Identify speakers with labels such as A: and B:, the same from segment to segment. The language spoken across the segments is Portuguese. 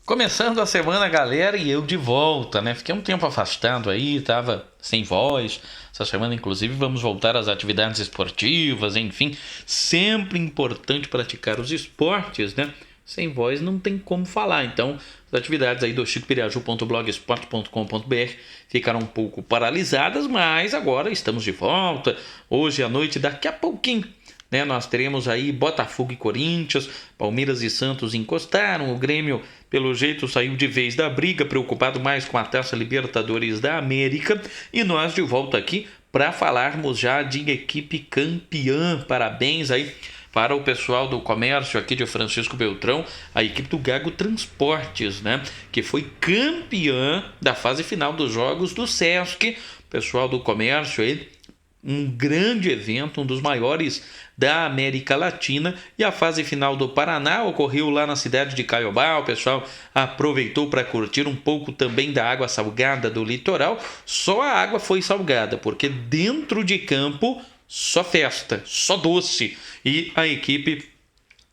A: Começando a semana, galera, e eu de volta, né? Fiquei um tempo afastado aí, tava sem voz. Essa semana, inclusive, vamos voltar às atividades esportivas, enfim. Sempre importante praticar os esportes, né? Sem voz não tem como falar. Então, as atividades aí do chicopiriaju.blogspot.com.br ficaram um pouco paralisadas, mas agora estamos de volta. Hoje à noite, daqui a pouquinho, né, nós teremos aí Botafogo e Corinthians, Palmeiras e Santos encostaram, o Grêmio pelo jeito saiu de vez da briga, preocupado mais com a Taça Libertadores da América, e nós de volta aqui para falarmos já de equipe campeã. Parabéns aí para o pessoal do comércio aqui de Francisco Beltrão, a equipe do Gago Transportes, né, que foi campeã da fase final dos jogos do Sesc. O pessoal do comércio aí, um grande evento, um dos maiores da América Latina, e a fase final do Paraná ocorreu lá na cidade de Caiobá. O pessoal aproveitou para curtir um pouco também da água salgada do litoral. Só a água foi salgada, porque dentro de campo só festa, só doce, e a equipe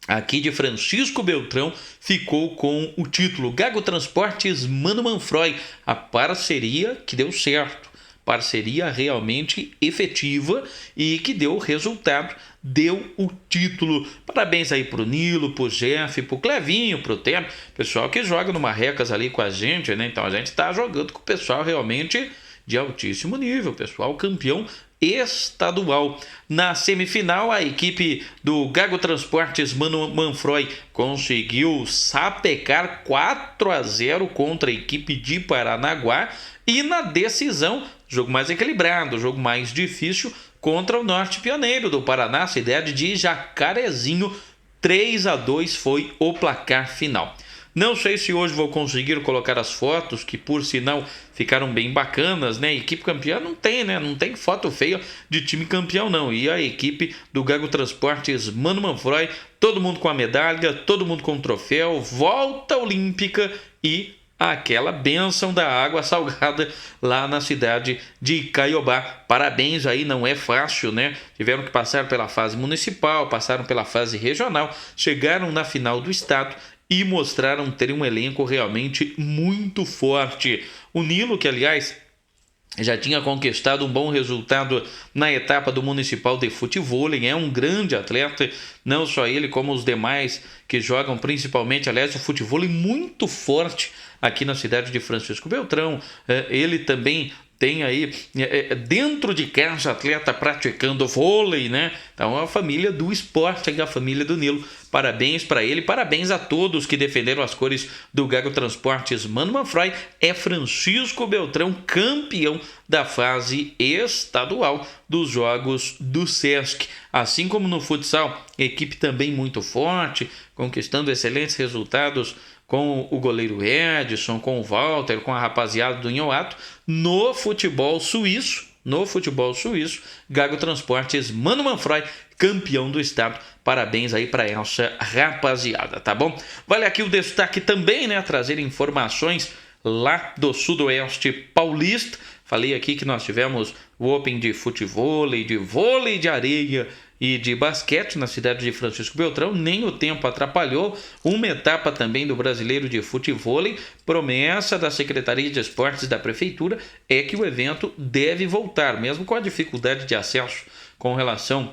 A: aqui de Francisco Beltrão ficou com o título. Gago Transportes Mano Manfroy, a parceria que deu certo. Parceria realmente efetiva e que deu resultado, deu o título. Parabéns aí pro Nilo, pro Jeff, pro Clevinho, pro Temer, pessoal que joga no Marrecas ali com a gente, né? Então a gente tá jogando com o pessoal realmente de altíssimo nível, pessoal campeão estadual. Na semifinal, a equipe do Gago Transportes Mano Manfroy conseguiu sapecar 4-0 contra a equipe de Paranaguá, e na decisão, jogo mais equilibrado, jogo mais difícil, contra o Norte Pioneiro do Paraná, cidade de Jacarezinho, 3-2 foi o placar final. Não sei se hoje vou conseguir colocar as fotos, que por sinal ficaram bem bacanas, né? Equipe campeã não tem, né? Não tem foto feia de time campeão, não. E a equipe do Gago Transportes Mano Manfroy, todo mundo com a medalha, todo mundo com o troféu, volta olímpica e aquela bênção da água salgada lá na cidade de Caiobá. Parabéns aí, não é fácil, né? Tiveram que passar pela fase municipal, passaram pela fase regional, chegaram na final do estado e mostraram ter um elenco realmente muito forte. O Nilo, que aliás já tinha conquistado um bom resultado na etapa do Municipal de Futevôlei, é um grande atleta, não só ele como os demais que jogam principalmente, aliás, o futevôlei muito forte aqui na cidade de Francisco Beltrão. Ele também tem aí dentro de casa atleta praticando vôlei, né? Então é a família do esporte, a família do Nilo. Parabéns para ele, parabéns a todos que defenderam as cores do Gago Transportes Mano Manfroy. É Francisco Beltrão campeão da fase estadual dos jogos do Sesc. Assim como no futsal, equipe também muito forte, conquistando excelentes resultados com o goleiro Edson, com o Walter, com a rapaziada do Inhoato. No futebol suíço, Gago Transportes Mano Manfroy, campeão do estado. Parabéns aí para essa rapaziada, tá bom? Vale aqui o destaque também, né? Trazer informações lá do Sudoeste Paulista. Falei aqui que nós tivemos o Open de futevôlei, de vôlei de areia e de basquete na cidade de Francisco Beltrão. Nem o tempo atrapalhou. Uma etapa também do Brasileiro de Futevôlei. Promessa da Secretaria de Esportes da Prefeitura é que o evento deve voltar, mesmo com a dificuldade de acesso com relação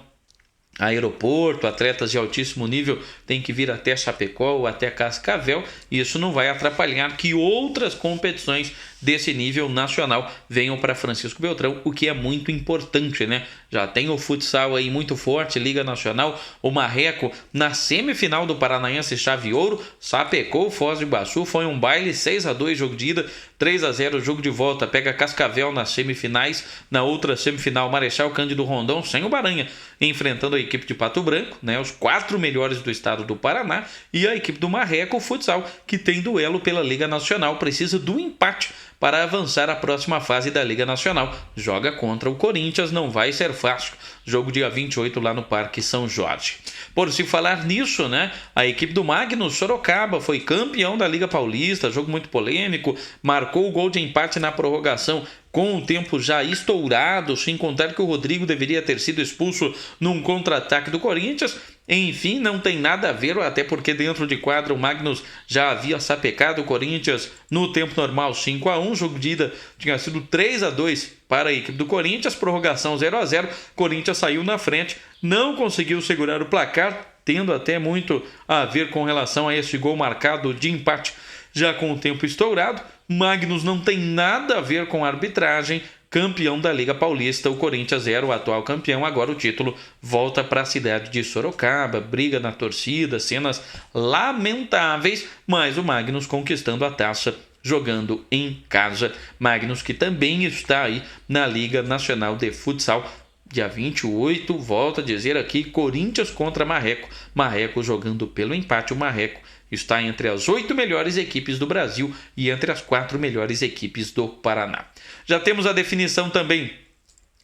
A: a aeroporto. Atletas de altíssimo nível têm que vir até Chapecó ou até Cascavel. Isso não vai atrapalhar que outras competições desse nível nacional venham para Francisco Beltrão, o que é muito importante, né? Já tem o futsal aí muito forte, Liga Nacional, o Marreco na semifinal do Paranaense Chave Ouro, sapecou o Foz do Iguaçu, foi um baile, 6-2 jogo de ida, 3-0 jogo de volta, pega Cascavel nas semifinais. Na outra semifinal, Marechal Cândido Rondon sem o Baranha, enfrentando a equipe de Pato Branco, né? Os 4 melhores do estado do Paraná, e a equipe do Marreco Futsal, que tem duelo pela Liga Nacional, precisa do empate para avançar à próxima fase da Liga Nacional. Joga contra o Corinthians, não vai ser fácil. Jogo dia 28 lá no Parque São Jorge. Por se falar nisso, né? A equipe do Magnus Sorocaba foi campeão da Liga Paulista, jogo muito polêmico, marcou o gol de empate na prorrogação com o tempo já estourado, sem contar que o Rodrigo deveria ter sido expulso num contra-ataque do Corinthians. Enfim, não tem nada a ver, até porque dentro de quadra o Magnus já havia sapecado o Corinthians no tempo normal 5-1, jogo de ida tinha sido 3-2 para a equipe do Corinthians, prorrogação 0-0, Corinthians saiu na frente, não conseguiu segurar o placar, tendo até muito a ver com relação a esse gol marcado de empate já com o tempo estourado. Magnus não tem nada a ver com a arbitragem, campeão da Liga Paulista, o Corinthians era o atual campeão, agora o título volta para a cidade de Sorocaba, briga na torcida, cenas lamentáveis, mas o Magnus conquistando a taça jogando em casa. Magnus que também está aí na Liga Nacional de Futsal, dia 28, volto a dizer aqui, Corinthians contra Marreco, Marreco jogando pelo empate, o Marreco está entre as 8 melhores equipes do Brasil e entre as 4 melhores equipes do Paraná. Já temos a definição também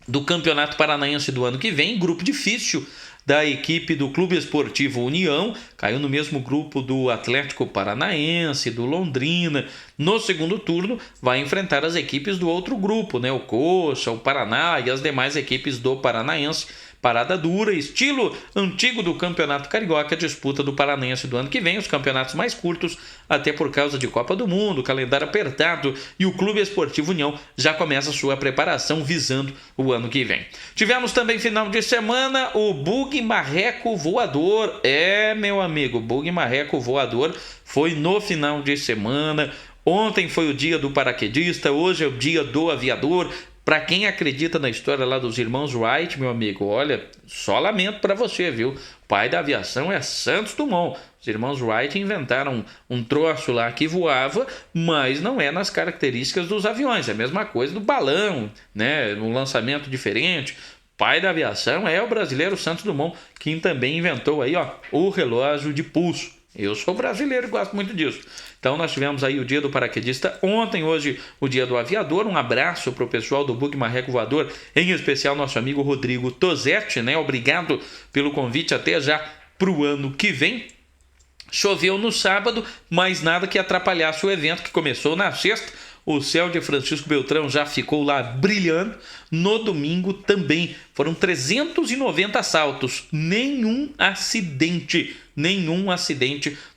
A: do Campeonato Paranaense do ano que vem, grupo difícil da equipe do Clube Esportivo União, caiu no mesmo grupo do Atlético Paranaense, do Londrina. No segundo turno vai enfrentar as equipes do outro grupo, né? O Coxa, o Paraná e as demais equipes do Paranaense. Parada dura, estilo antigo do Campeonato Carioca, disputa do Paranaense do ano que vem, os campeonatos mais curtos, até por causa de Copa do Mundo, calendário apertado, e o Clube Esportivo União já começa sua preparação visando o ano que vem. Tivemos também final de semana o Bug Marreco Voador. Meu amigo, Bug Marreco Voador foi no final de semana. Ontem foi o dia do paraquedista, hoje é o dia do aviador. Para quem acredita na história lá dos irmãos Wright, meu amigo, olha, só lamento para você, viu? O pai da aviação é Santos Dumont. Os irmãos Wright inventaram um troço lá que voava, mas não é nas características dos aviões. É a mesma coisa do balão, né? Um lançamento diferente. O pai da aviação é o brasileiro Santos Dumont, quem também inventou aí, ó, o relógio de pulso. Eu sou brasileiro e gosto muito disso. Então nós tivemos aí o dia do paraquedista ontem, hoje o dia do aviador. Um abraço para o pessoal do Bug Marreco Voador, em especial nosso amigo Rodrigo Tosetti, né? Obrigado pelo convite, até já para o ano que vem. Choveu no sábado, mas nada que atrapalhasse o evento que começou na sexta. O céu de Francisco Beltrão já ficou lá brilhando. No domingo também foram 390 saltos, nenhum acidente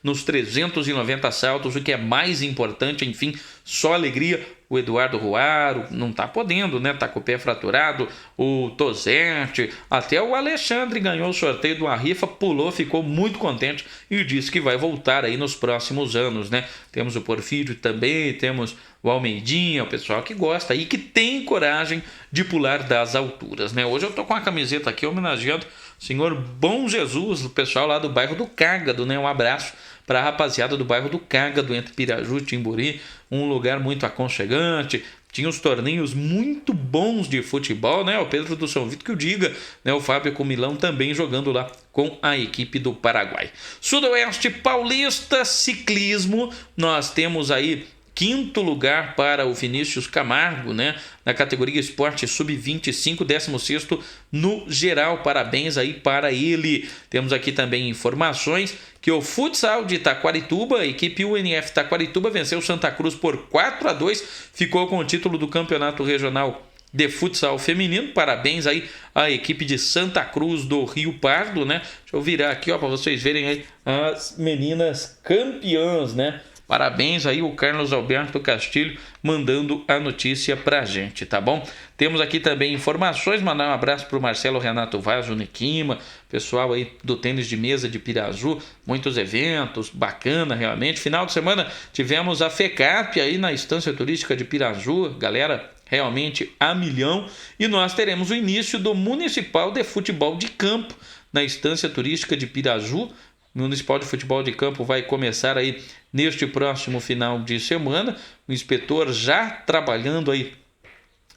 A: nos 390 saltos, o que é mais importante, enfim, só alegria. O Eduardo Ruaro não tá podendo, né? Tá com o pé fraturado, o Tosetti, até o Alexandre ganhou o sorteio de uma rifa, pulou, ficou muito contente e disse que vai voltar aí nos próximos anos, né? Temos o Porfírio também, temos o Almeidinha, o pessoal que gosta e que tem coragem de pular das alturas, né? Hoje eu tô com a camiseta aqui homenageando o senhor Bom Jesus, o pessoal lá do bairro do Cágado, né? Um abraço para a rapaziada do bairro do Cágado, entre Piraju e Timburi, um lugar muito aconchegante. Tinha os torneios muito bons de futebol, né? O Pedro do São Vito que o diga, né? O Fábio Comilão também jogando lá com a equipe do Paraguai. Sudoeste Paulista Ciclismo, nós temos aí 5º lugar para o Vinícius Camargo, né? Na categoria Esporte Sub-25, 16º no geral. Parabéns aí para ele. Temos aqui também informações que o futsal de Taquarituba, a equipe UNF Taquarituba venceu Santa Cruz por 4-2, ficou com o título do Campeonato Regional de Futsal Feminino. Parabéns aí à equipe de Santa Cruz do Rio Pardo, né? Deixa eu virar aqui, ó, para vocês verem aí as meninas campeãs, né? Parabéns aí o Carlos Alberto Castilho mandando a notícia pra gente, tá bom? Temos aqui também informações, mandar um abraço pro Marcelo Renato Vaz, o Nequima, pessoal aí do tênis de mesa de Piraju, muitos eventos, bacana realmente. Final de semana tivemos a FECAP aí na Estância Turística de Piraju, galera realmente a milhão, e nós teremos o início do Municipal de Futebol de Campo na Estância Turística de Piraju. O Municipal de Futebol de Campo vai começar aí neste próximo final de semana. O inspetor já trabalhando aí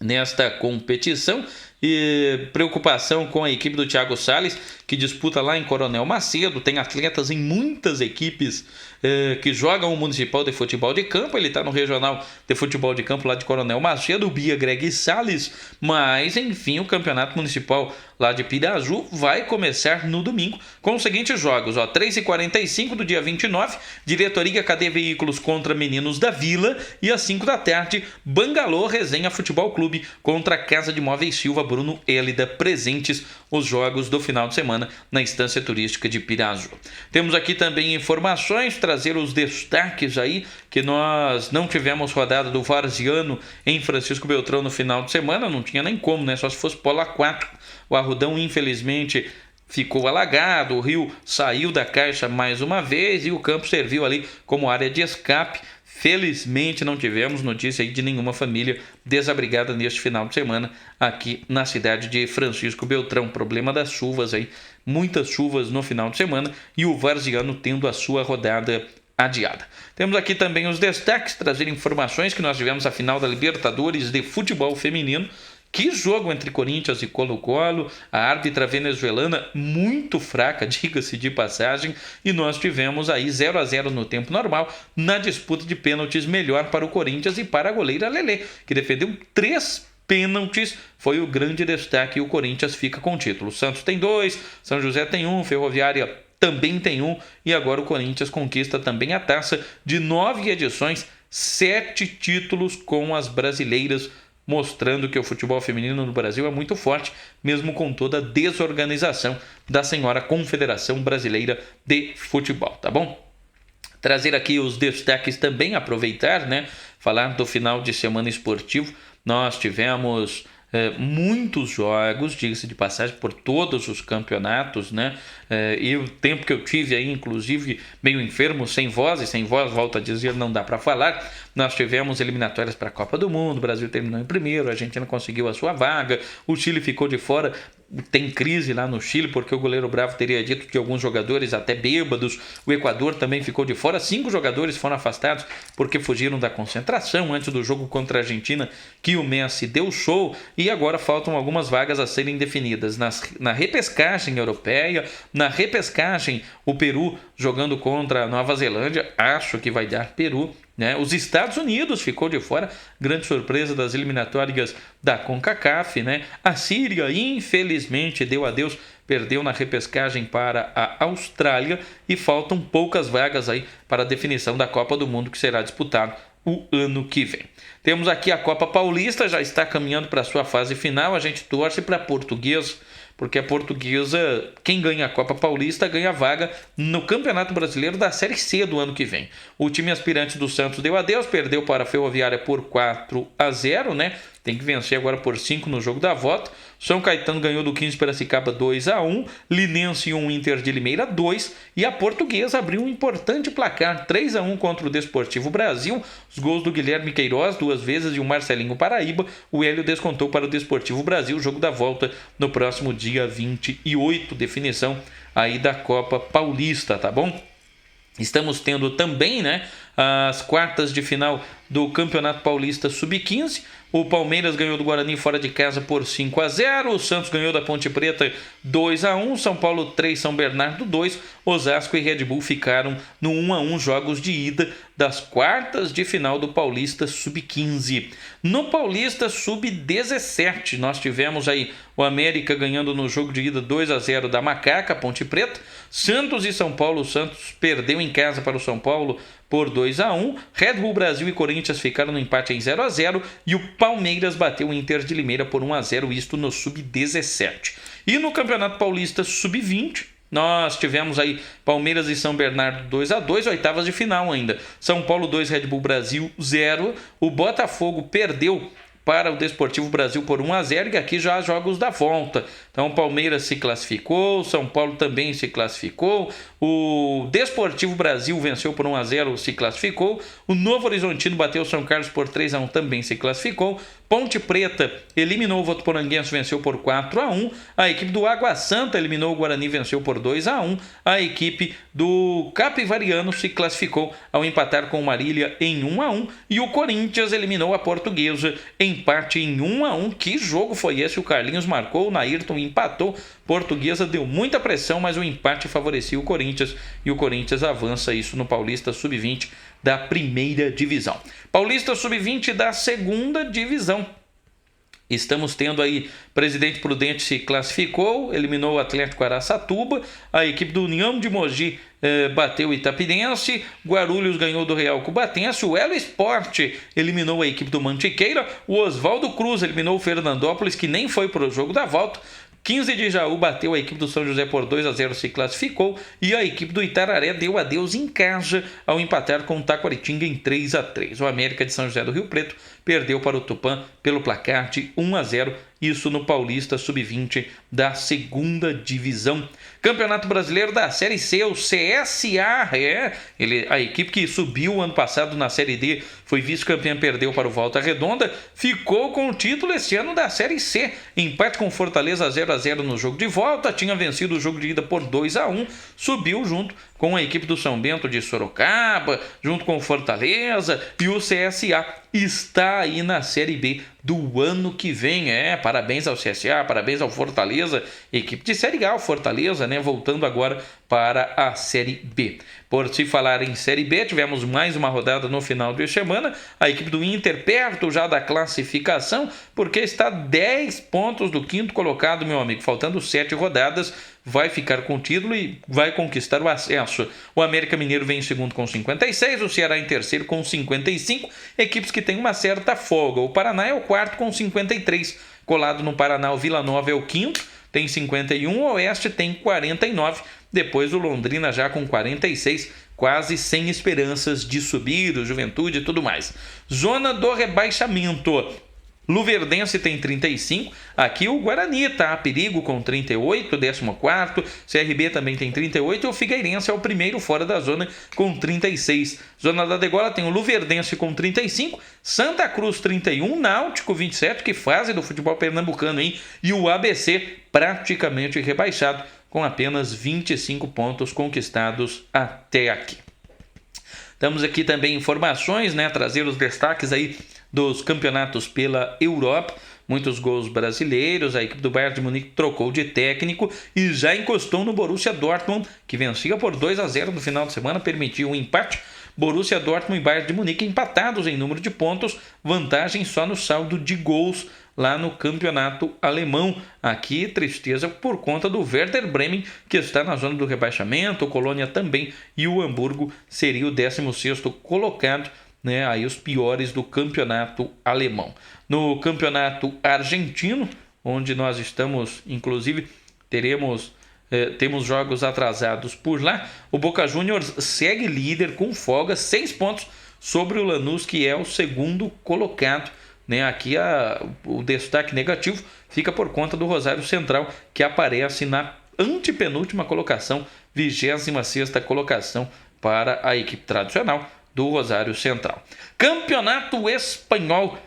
A: nesta competição. E preocupação com a equipe do Thiago Salles, que disputa lá em Coronel Macedo. Tem atletas em muitas equipes que jogam o Municipal de Futebol de Campo. Ele está no Regional de Futebol de Campo lá de Coronel Macedo, o Bia Greg Salles. Mas, enfim, o Campeonato Municipal lá de Piraju vai começar no domingo com os seguintes jogos. 3h45 do dia 29, Diretoria KD Veículos contra Meninos da Vila. E às 5 da tarde, Bangalô Resenha Futebol Clube contra a Casa de Móveis Silva Bruno Hélida presentes os jogos do final de semana na Estância Turística de Pirazu. Temos aqui também informações, trazer os destaques aí, que nós não tivemos rodada do Varziano em Francisco Beltrão no final de semana, não tinha nem como, né? Só se fosse polo aquático. O Arrudão, infelizmente, ficou alagado, o rio saiu da caixa mais uma vez e o campo serviu ali como área de escape. Felizmente não tivemos notícia aí de nenhuma família desabrigada neste final de semana aqui na cidade de Francisco Beltrão. Problema das chuvas aí, muitas chuvas no final de semana e o Varziano tendo a sua rodada adiada. Temos aqui também os destaques, trazer informações que nós tivemos a final da Libertadores de futebol feminino. Que jogo entre Corinthians e Colo-Colo, a árbitra venezuelana muito fraca, diga-se de passagem, e nós tivemos aí 0-0 no tempo normal, na disputa de pênaltis melhor para o Corinthians e para a goleira Lelê, que defendeu 3 pênaltis, foi o grande destaque e o Corinthians fica com o título. Santos tem 2, São José tem 1, Ferroviária também tem 1, e agora o Corinthians conquista também a taça de 9 edições, 7 títulos com as brasileiras, mostrando que o futebol feminino no Brasil é muito forte, mesmo com toda a desorganização da senhora Confederação Brasileira de Futebol, tá bom? Trazer aqui os destaques também, aproveitar, né? Falar do final de semana esportivo. Nós tivemos muitos jogos, diga-se de passagem, por todos os campeonatos, né? E o tempo que eu tive aí, inclusive, meio enfermo, sem voz, volto a dizer, não dá para falar. Nós tivemos eliminatórias para a Copa do Mundo, o Brasil terminou em primeiro, a Argentina conseguiu a sua vaga, o Chile ficou de fora. Tem crise lá no Chile, porque o goleiro Bravo teria dito que alguns jogadores até bêbados, o Equador também ficou de fora, 5 jogadores foram afastados porque fugiram da concentração antes do jogo contra a Argentina, que o Messi deu show, e agora faltam algumas vagas a serem definidas na repescagem europeia, na repescagem o Peru jogando contra a Nova Zelândia, acho que vai dar Peru, né? Os Estados Unidos ficou de fora, grande surpresa das eliminatórias da CONCACAF, né? A Síria, infelizmente, deu adeus, perdeu na repescagem para a Austrália e faltam poucas vagas aí para a definição da Copa do Mundo que será disputada o ano que vem. Temos aqui a Copa Paulista, já está caminhando para a sua fase final, a gente torce para a Portuguesa, porque a Portuguesa, quem ganha a Copa Paulista, ganha vaga no Campeonato Brasileiro da Série C do ano que vem. O time aspirante do Santos deu adeus, perdeu para a Ferroviária por 4-0, né? Tem que vencer agora por 5 no jogo da volta. São Caetano ganhou do 15 Piracicaba 2-1, Linense 1, Inter de Limeira 2, e a Portuguesa abriu um importante placar 3-1 contra o Desportivo Brasil. Os gols do Guilherme Queiroz 2 vezes e o Marcelinho Paraíba. O Hélio descontou para o Desportivo Brasil, jogo da volta no próximo dia 28, definição aí da Copa Paulista, tá bom? Estamos tendo também, né, as quartas de final do Campeonato Paulista Sub-15. O Palmeiras ganhou do Guarani fora de casa por 5-0. O Santos ganhou da Ponte Preta 2-1. São Paulo 3, São Bernardo 2. Osasco e Red Bull ficaram no 1-1, jogos de ida das quartas de final do Paulista Sub-15. No Paulista Sub-17, nós tivemos aí o América ganhando no jogo de ida 2-0 da Macaca, Ponte Preta. Santos e São Paulo. O Santos perdeu em casa para o São Paulo por 2-1. Red Bull Brasil e Corinthians ficaram no empate em 0-0 e o Palmeiras bateu o Inter de Limeira por 1-0, isto no Sub-17. E no Campeonato Paulista Sub-20, nós tivemos aí Palmeiras e São Bernardo 2-2, oitavas de final ainda. São Paulo 2, Red Bull Brasil 0. O Botafogo perdeu para o Desportivo Brasil por 1-0, e aqui já há jogos da volta. Então o Palmeiras se classificou, o São Paulo também se classificou, o Desportivo Brasil venceu por 1-0, se classificou, o Novo Horizontino bateu o São Carlos por 3-1, também se classificou, Ponte Preta eliminou o Votuporanguense, venceu por 4-1, a equipe do Água Santa eliminou o Guarani, venceu por 2-1, a equipe do Capivariano se classificou ao empatar com o Marília em 1-1, e o Corinthians eliminou a Portuguesa, empate em 1-1. Que jogo foi esse? O Carlinhos marcou, o Nairton empatou, Portuguesa deu muita pressão, mas o empate favorecia o Corinthians, e o Corinthians avança isso no Paulista Sub-20 da primeira divisão. Paulista Sub-20 da segunda divisão. Estamos tendo aí, Presidente Prudente se classificou, eliminou o Atlético Araçatuba, a equipe do União de Mogi bateu o Itapinense, Guarulhos ganhou do Real Cubatense, o Elo Esporte eliminou a equipe do Mantiqueira, o Oswaldo Cruz eliminou o Fernandópolis, que nem foi para o jogo da volta, 15 de Jaú bateu a equipe do São José por 2-0, se classificou, e a equipe do Itararé deu adeus em casa ao empatar com o Taquaritinga em 3-3. O América de São José do Rio Preto perdeu para o Tupã pelo placar de 1-0, isso no Paulista Sub-20 da 2ª Divisão. Campeonato Brasileiro da Série C, o CSA, a equipe que subiu ano passado na Série D, foi vice-campeã, perdeu para o Volta Redonda, ficou com o título esse ano da Série C. Empate com Fortaleza 0-0 no jogo de volta, tinha vencido o jogo de ida por 2-1, subiu junto com a equipe do São Bento de Sorocaba, junto com o Fortaleza, e o CSA está aí na Série B do ano que vem. Parabéns ao CSA, parabéns ao Fortaleza, equipe de Série A, o Fortaleza, voltando agora para a Série B. Por se falar em Série B, tivemos mais uma rodada no final de semana, a equipe do Inter perto já da classificação, porque está 10 pontos do 5º colocado, meu amigo, faltando 7 rodadas, vai ficar com o título e vai conquistar o acesso. O América Mineiro vem em segundo com 56, o Ceará em terceiro com 55, equipes que têm uma certa folga. O Paraná é o quarto com 53, colado no Paraná o Vila Nova é o quinto, tem 51, o Oeste tem 49, depois o Londrina já com 46, quase sem esperanças de subir, o Juventude e tudo mais. Zona do rebaixamento. Luverdense tem 35, aqui o Guarani está a perigo com 38, 14º, CRB também tem 38 e o Figueirense é o primeiro fora da zona com 36. Zona da degola tem o Luverdense com 35, Santa Cruz 31, Náutico 27, que fase do futebol pernambucano, hein? E o ABC praticamente rebaixado com apenas 25 pontos conquistados até aqui. Temos aqui também informações, trazer os destaques aí dos campeonatos pela Europa, muitos gols brasileiros, a equipe do Bayern de Munique trocou de técnico e já encostou no Borussia Dortmund, que vencia por 2-0 no final de semana, permitiu um empate. Borussia Dortmund e Bayern de Munique empatados em número de pontos, vantagem só no saldo de gols lá no campeonato alemão. Aqui, tristeza por conta do Werder Bremen, que está na zona do rebaixamento, o Colônia também, e o Hamburgo seria o 16º colocado, aí os piores do campeonato alemão. No campeonato argentino, onde nós estamos, inclusive, temos jogos atrasados por lá, o Boca Juniors segue líder com folga, 6 pontos sobre o Lanús, que é o 2º colocado. Aqui o destaque negativo fica por conta do Rosário Central, que aparece na antepenúltima colocação, 26ª colocação para a equipe tradicional do Rosário Central. Campeonato Espanhol,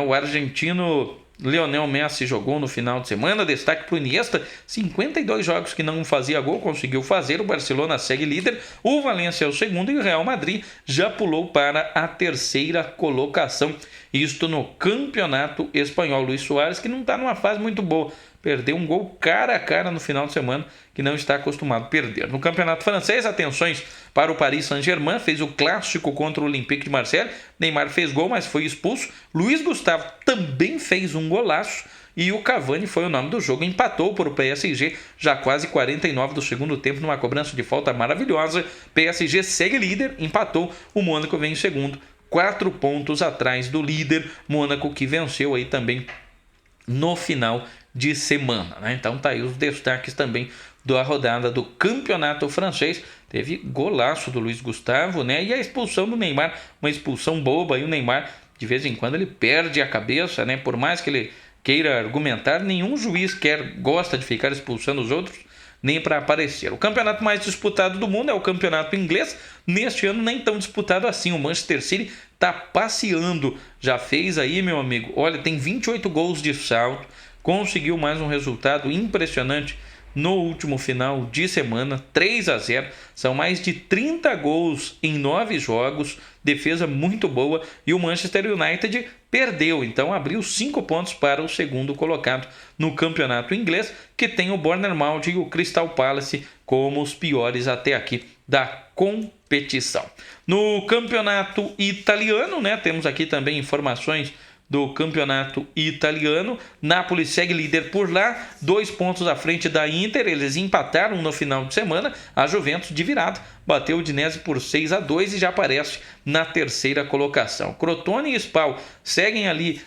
A: o argentino Lionel Messi jogou no final de semana, destaque para o Iniesta, 52 jogos que não fazia gol, conseguiu fazer, o Barcelona segue líder, o Valência é o 2º e o Real Madrid já pulou para a 3ª colocação, isto no Campeonato Espanhol. Luis Suárez, que não está numa fase muito boa, perdeu um gol cara a cara no final de semana, que não está acostumado a perder. No Campeonato Francês, atenções para o Paris Saint-Germain, fez o clássico contra o Olympique de Marseille, Neymar fez gol, mas foi expulso, Luiz Gustavo também fez um golaço, e o Cavani foi o nome do jogo, empatou por o PSG, já quase 49 do segundo tempo, numa cobrança de falta maravilhosa. PSG segue líder, empatou, o Mônaco vem em segundo, 4 pontos atrás do líder, Mônaco, que venceu aí também no final de semana, Então tá aí os destaques também da rodada do Campeonato Francês. Teve golaço do Luiz Gustavo, e a expulsão do Neymar, uma expulsão boba, e o Neymar de vez em quando ele perde a cabeça, por mais que ele queira argumentar, nenhum juiz gosta de ficar expulsando os outros, nem para aparecer. O campeonato mais disputado do mundo é o campeonato inglês, neste ano nem tão disputado assim, o Manchester City está passeando, já fez aí, meu amigo, olha, tem 28 gols de saldo, conseguiu mais um resultado impressionante no último final de semana, 3-0, são mais de 30 gols em 9 jogos, defesa muito boa, e o Manchester United perdeu, então abriu 5 pontos para o 2º colocado no campeonato inglês, que tem o Bournemouth e o Crystal Palace como os piores até aqui da competição. No campeonato italiano, temos aqui também informações do campeonato italiano. Napoli segue líder por lá, 2 pontos à frente da Inter. Eles empataram no final de semana. A Juventus de virada bateu o Udinese por 6-2 e já aparece na terceira colocação. Crotone e Spal seguem ali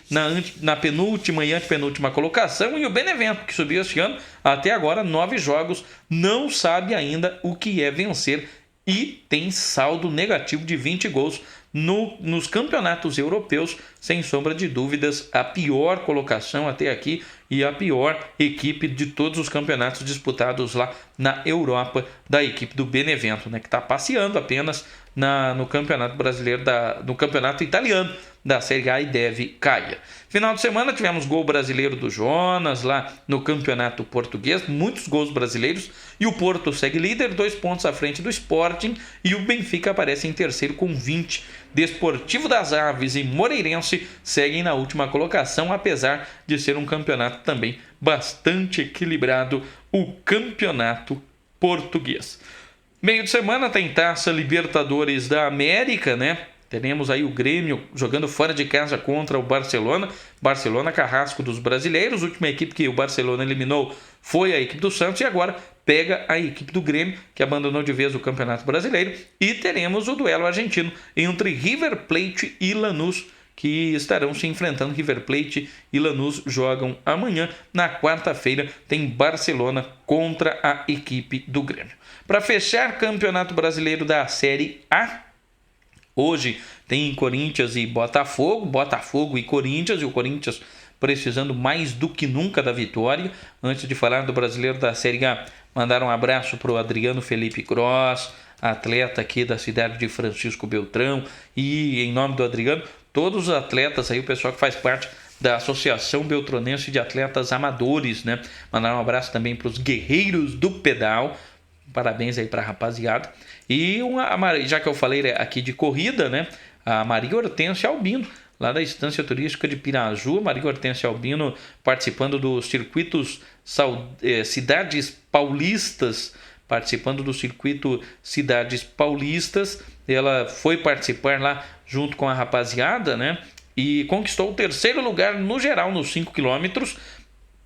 A: na penúltima e antepenúltima colocação, e o Benevento, que subiu este ano, até agora 9 jogos, não sabe ainda o que é vencer e tem saldo negativo de 20 gols nos campeonatos europeus. Sem sombra de dúvidas, a pior colocação até aqui e a pior equipe de todos os campeonatos disputados lá na Europa, da equipe do Benevento, né, que está passeando apenas no campeonato brasileiro, no campeonato italiano da Série A, e deve cair. Final de semana tivemos gol brasileiro do Jonas lá no campeonato português, muitos gols brasileiros, e o Porto segue líder, 2 pontos à frente do Sporting, e o Benfica aparece em terceiro com 20. Desportivo das Aves e Moreirense seguem na última colocação, apesar de ser um campeonato também bastante equilibrado, o campeonato português. Meio de semana tem Taça Libertadores da América, né? Teremos aí o Grêmio jogando fora de casa contra o Barcelona. Barcelona, carrasco dos brasileiros. A última equipe que o Barcelona eliminou foi a equipe do Santos, e agora pega a equipe do Grêmio, que abandonou de vez o Campeonato Brasileiro. E teremos o duelo argentino entre River Plate e Lanús, que estarão se enfrentando. River Plate e Lanús jogam amanhã. Na quarta-feira tem Barcelona contra a equipe do Grêmio. Para fechar, Campeonato Brasileiro da Série A, hoje tem Corinthians e Botafogo e Corinthians, e o Corinthians precisando mais do que nunca da vitória. Antes de falar do Brasileiro da Série A, mandar um abraço para o Adriano Felipe Gross, atleta aqui da cidade de Francisco Beltrão, e em nome do Adriano, todos os atletas aí, o pessoal que faz parte da Associação Beltronense de Atletas Amadores, né? Mandar um abraço também para os Guerreiros do Pedal. Parabéns aí para a rapaziada. E já que eu falei aqui de corrida, né? A Maria Hortência Albino, lá da Estância Turística de Piraju. Maria Hortência Albino participando dos circuitos Cidades Paulistas. Participando do circuito Cidades Paulistas. Ela foi participar lá junto com a rapaziada, né? E conquistou o 3º lugar no geral nos 5 quilômetros.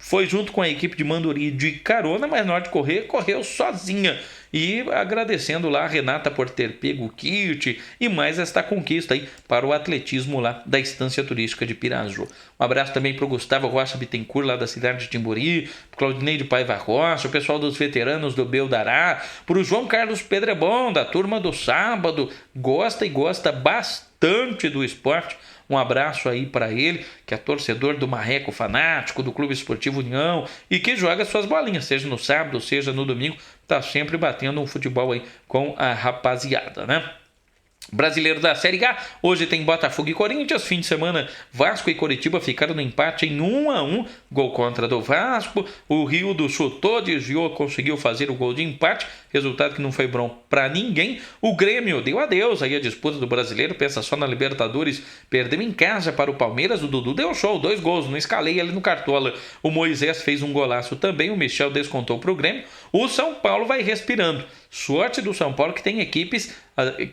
A: Foi junto com a equipe de Manduri de carona, mas na hora de correr, correu sozinha. E agradecendo lá a Renata por ter pego o kit e mais esta conquista aí para o atletismo lá da Estância Turística de Piraju. Um abraço também para o Gustavo Rocha Bittencourt, lá da cidade de Timburi, para o Claudinei de Paiva Rocha, o pessoal dos veteranos do Beldará, para o João Carlos Pedrebon, da turma do sábado, gosta bastante do esporte. Um abraço aí para ele, que é torcedor do Marreco Fanático, do Clube Esportivo União, e que joga suas bolinhas, seja no sábado, seja no domingo, tá sempre batendo um futebol aí com a rapaziada, né? Brasileiro da Série A, hoje tem Botafogo e Corinthians. Fim de semana, Vasco e Coritiba ficaram no empate em 1-1, gol contra do Vasco. O Rildo chutou, desviou, conseguiu fazer o gol de empate, resultado que não foi bom para ninguém. O Grêmio deu adeus aí a disputa do Brasileiro, pensa só na Libertadores, perdeu em casa para o Palmeiras. O Dudu deu show, 2 gols, não escalei ali no Cartola. O Moisés fez um golaço também, o Michel descontou para o Grêmio. O São Paulo vai respirando. Sorte do São Paulo, que tem equipes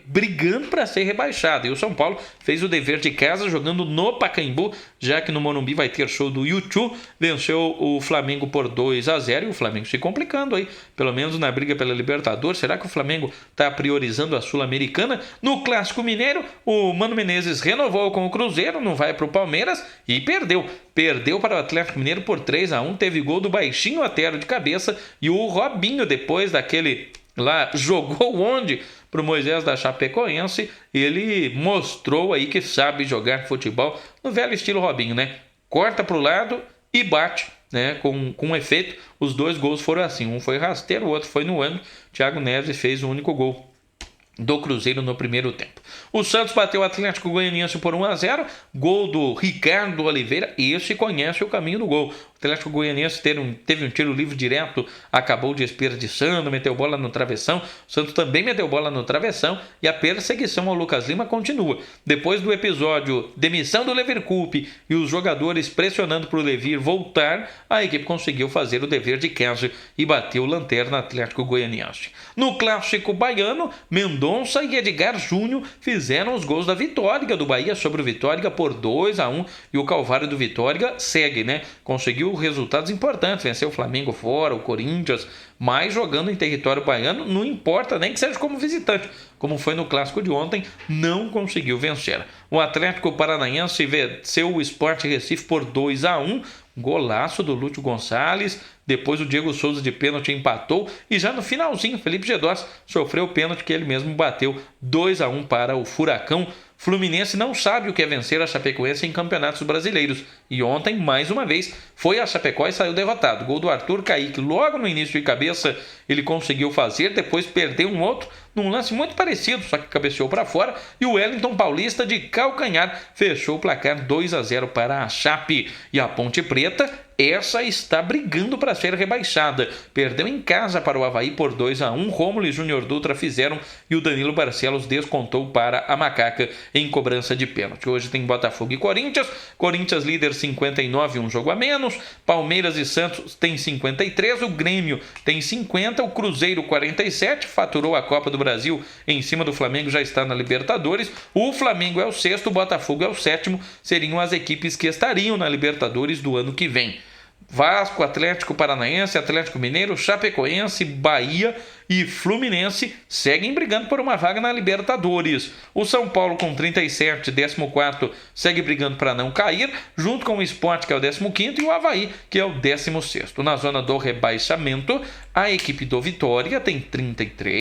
A: brigando para ser rebaixado. E o São Paulo fez o dever de casa jogando no Pacaembu, já que no Morumbi vai ter show do U2. Venceu o Flamengo por 2-0, e o Flamengo se complicando aí, pelo menos na briga pela Libertadores. Será que o Flamengo está priorizando a Sul-Americana? No Clássico Mineiro, o Mano Menezes renovou com o Cruzeiro, não vai para o Palmeiras e perdeu para o Atlético Mineiro por 3-1. Teve gol do Baixinho Otero de cabeça, e o Robinho, depois daquele lá, jogou onde? Para o Moisés da Chapecoense. Ele mostrou aí que sabe jogar futebol no velho estilo Robinho, né? Corta para o lado e bate, né? Com efeito. Os 2 gols foram assim, um foi rasteiro, o outro foi no ângulo. Thiago Neves fez o único gol do Cruzeiro no primeiro tempo. O Santos bateu o Atlético Goianiense por 1-0, gol do Ricardo Oliveira. Esse conhece o caminho do gol. O Atlético Goianiense teve um tiro livre direto, acabou desperdiçando, meteu bola no travessão. O Santos também meteu bola no travessão, e a perseguição ao Lucas Lima continua. Depois do episódio demissão do Leverkusen e os jogadores pressionando para o Levir voltar, a equipe conseguiu fazer o dever de casa e bateu o lanterna Atlético Goianiense. No Clássico Baiano, Mendonça e Edgar Júnior fizeram os gols da vitória do Bahia sobre o Vitória por 2-1 e o Calvário do Vitória segue, né? Conseguiu resultados importantes, venceu o Flamengo fora, o Corinthians, mas jogando em território baiano, não importa nem que seja como visitante, como foi no clássico de ontem, não conseguiu vencer. O Atlético Paranaense venceu o Sport Recife por 2-1, golaço do Lúcio Gonçalves, depois o Diego Souza de pênalti empatou e já no finalzinho Felipe Gedós sofreu o pênalti que ele mesmo bateu, 2-1 para o Furacão. Fluminense não sabe o que é vencer a Chapecoense em campeonatos brasileiros e ontem, mais uma vez, foi a Chapecó e saiu derrotado. Gol do Arthur Kaique logo no início de cabeça ele conseguiu fazer, depois perdeu um outro num lance muito parecido, só que cabeceou para fora e o Wellington Paulista de calcanhar fechou o placar 2-0 para a Chape. E a Ponte Preta, essa está brigando para ser rebaixada. Perdeu em casa para o Avaí por 2-1. Rômulo e Júnior Dutra fizeram e o Danilo Barcelos descontou para a Macaca em cobrança de pênalti. Hoje tem Botafogo e Corinthians. Corinthians líder 59, um jogo a menos. Palmeiras e Santos tem 53. O Grêmio tem 50. O Cruzeiro 47. Faturou a Copa do Brasil em cima do Flamengo, já está na Libertadores. O Flamengo é o sexto, o Botafogo é o sétimo. Seriam as equipes que estariam na Libertadores do ano que vem. Vasco, Atlético Paranaense, Atlético Mineiro, Chapecoense, Bahia e Fluminense seguem brigando por uma vaga na Libertadores. O São Paulo com 37, 14º, segue brigando para não cair, junto com o Sport, que é o 15º, e o Avaí, que é o 16º. Na zona do rebaixamento, a equipe do Vitória tem 33.